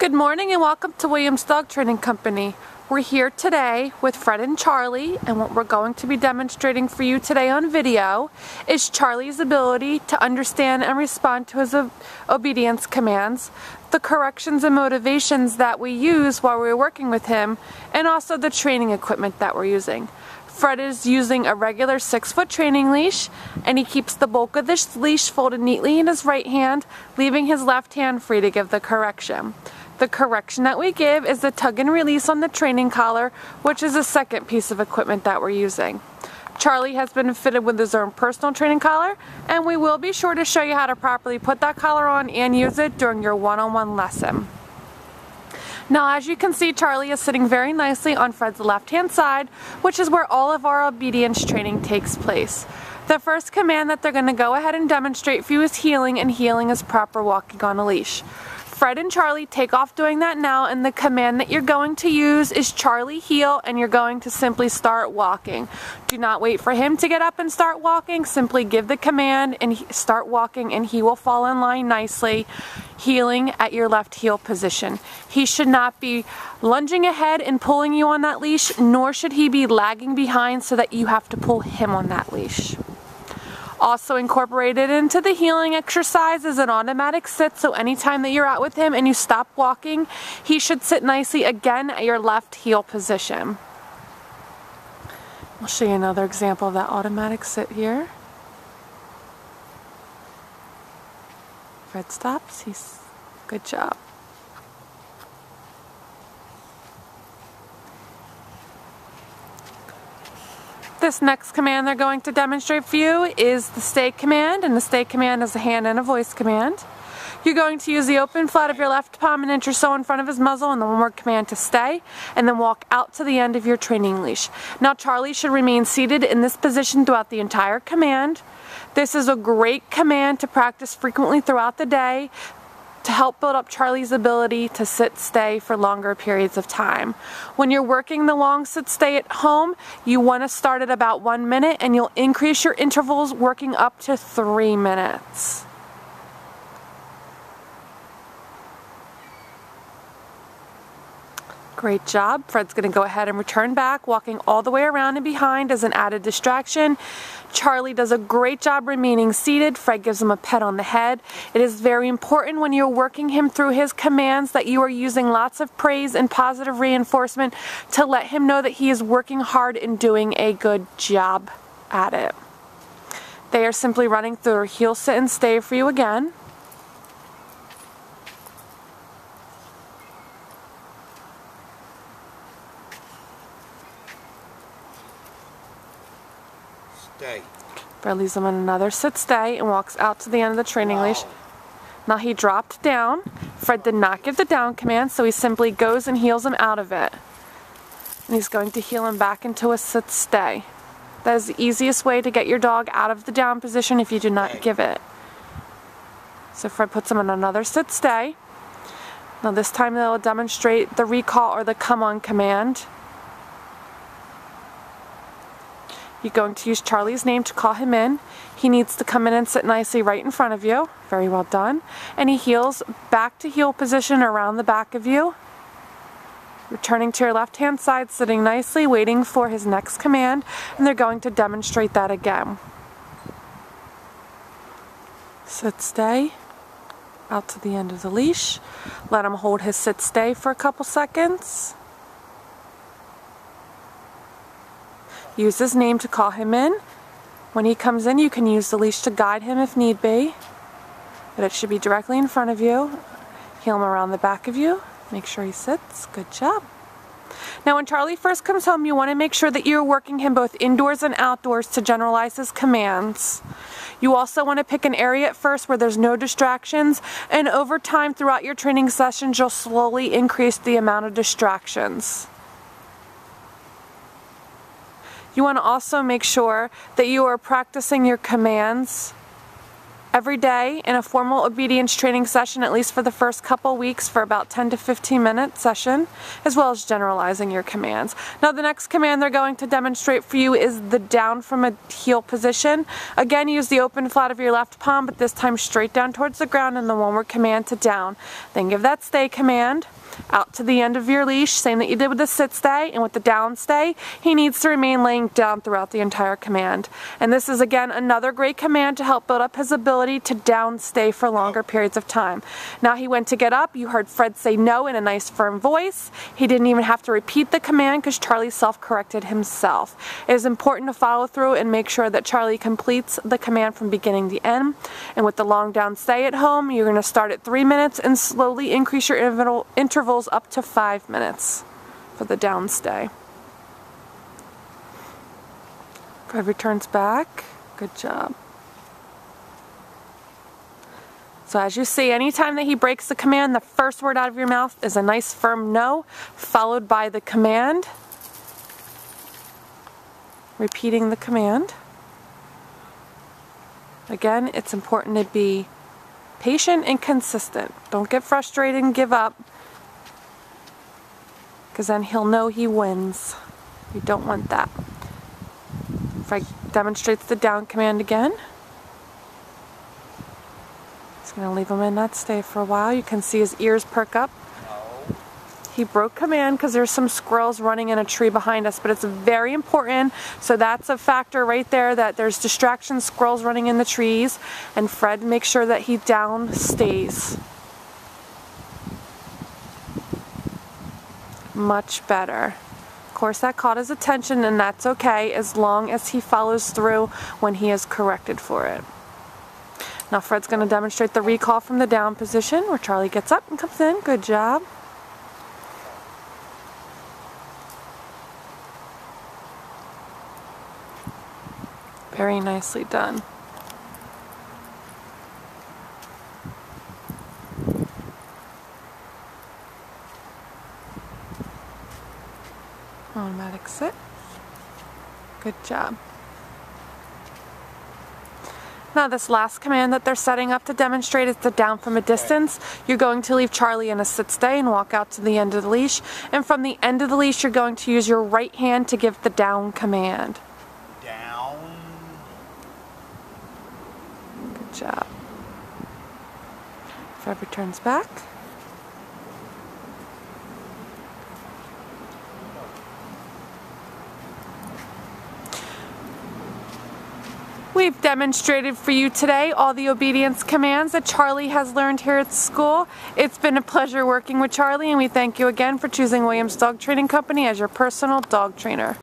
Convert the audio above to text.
Good morning and welcome to Williams Dog Training Company. We're here today with Fred and Charlie, and what we're going to be demonstrating for you today on video is Charlie's ability to understand and respond to his obedience commands, the corrections and motivations that we use while we're working with him, and also the training equipment that we're using. Fred is using a regular 6-foot training leash, and he keeps the bulk of this leash folded neatly in his right hand, leaving his left hand free to give the correction. The correction that we give is the tug and release on the training collar, which is the second piece of equipment that we're using. Charlie has been fitted with his own personal training collar, and we will be sure to show you how to properly put that collar on and use it during your one-on-one lesson. Now, as you can see, Charlie is sitting very nicely on Fred's left-hand side, which is where all of our obedience training takes place. The first command that they're going to go ahead and demonstrate for you is heeling, and heeling is proper walking on a leash. Fred and Charlie take off doing that now, and the command that you're going to use is Charlie heel, and you're going to simply start walking. Do not wait for him to get up and start walking. Simply give the command and start walking, and he will fall in line nicely, heeling at your left heel position. He should not be lunging ahead and pulling you on that leash, nor should he be lagging behind so that you have to pull him on that leash. Also incorporated into the heeling exercise is an automatic sit, so anytime that you're out with him and you stop walking, he should sit nicely again at your left heel position. I'll show you another example of that automatic sit here. Fred stops. Good job. This next command they're going to demonstrate for you is the stay command, and the stay command is a hand and a voice command. You're going to use the open flat of your left palm an inch or so in front of his muzzle, and the one-word command to stay, and then walk out to the end of your training leash. Now Charlie should remain seated in this position throughout the entire command. This is a great command to practice frequently throughout the day, to help build up Charlie's ability to sit-stay for longer periods of time. When you're working the long sit-stay at home, you want to start at about 1 minute, and you'll increase your intervals working up to 3 minutes. Great job. Fred's going to go ahead and return back, walking all the way around and behind as an added distraction. Charlie does a great job remaining seated. Fred gives him a pet on the head. It is very important when you're working him through his commands that you are using lots of praise and positive reinforcement to let him know that he is working hard and doing a good job at it. They are simply running through a heel, sit, and stay for you again. Fred leaves him on another sit-stay and walks out to the end of the training leash. Now he dropped down. Fred did not give the down command, so he simply goes and heels him out of it. And he's going to heel him back into a sit-stay. That is the easiest way to get your dog out of the down position if you do not give it. So Fred puts him in another sit-stay. Now this time they'll demonstrate the recall or the come-on command. You're going to use Charlie's name to call him in. He needs to come in and sit nicely right in front of you. Very well done. And he heels back to heel position around the back of you. Returning to your left-hand side, sitting nicely, waiting for his next command. And they're going to demonstrate that again. Sit, stay. Out to the end of the leash. Let him hold his sit, stay for a couple seconds. Use his name to call him in. When he comes in, you can use the leash to guide him if need be, but it should be directly in front of you. Heel him around the back of you. Make sure he sits. Good job. Now when Charlie first comes home, you want to make sure that you're working him both indoors and outdoors to generalize his commands. You also want to pick an area at first where there's no distractions, and over time throughout your training sessions, you'll slowly increase the amount of distractions. You want to also make sure that you are practicing your commands every day in a formal obedience training session, at least for the first couple weeks, for about 10 to 15 minute session, as well as generalizing your commands. Now the next command they're going to demonstrate for you is the down from a heel position. Again, use the open flat of your left palm, but this time straight down towards the ground in the one-word command to down. Then give that stay command out to the end of your leash, same that you did with the sit stay, and with the down stay, he needs to remain laying down throughout the entire command. And this is again another great command to help build up his ability to down stay for longer periods of time. Now he went to get up, you heard Fred say no in a nice firm voice. He didn't even have to repeat the command because Charlie self-corrected himself. It is important to follow through and make sure that Charlie completes the command from beginning to end. And with the long down stay at home, you're going to start at 3 minutes and slowly increase your intervals up to 5 minutes for the down stay. Fred returns back. Good job. So as you see, anytime that he breaks the command, the first word out of your mouth is a nice firm no, followed by the command. Repeating the command. Again, it's important to be patient and consistent. Don't get frustrated and give up, because then he'll know he wins. You don't want that. Fred demonstrates the down command again. He's going to leave him in that stay for a while. You can see his ears perk up. He broke command because there's some squirrels running in a tree behind us, but it's very important. So that's a factor right there, that there's distractions, squirrels running in the trees, and Fred makes sure that he down stays. Much better. Of course, that caught his attention, and that's okay as long as he follows through when he is corrected for it. Now Fred's going to demonstrate the recall from the down position where Charlie gets up and comes in. Good job. Very nicely done. Automatic sit. Good job. Now this last command that they're setting up to demonstrate is the down from a distance. You're going to leave Charlie in a sit stay and walk out to the end of the leash. And from the end of the leash, you're going to use your right hand to give the down command. Down. Good job. Fred returns back. We've demonstrated for you today all the obedience commands that Charlie has learned here at school. It's been a pleasure working with Charlie, and we thank you again for choosing Williams Dog Training Company as your personal dog trainer.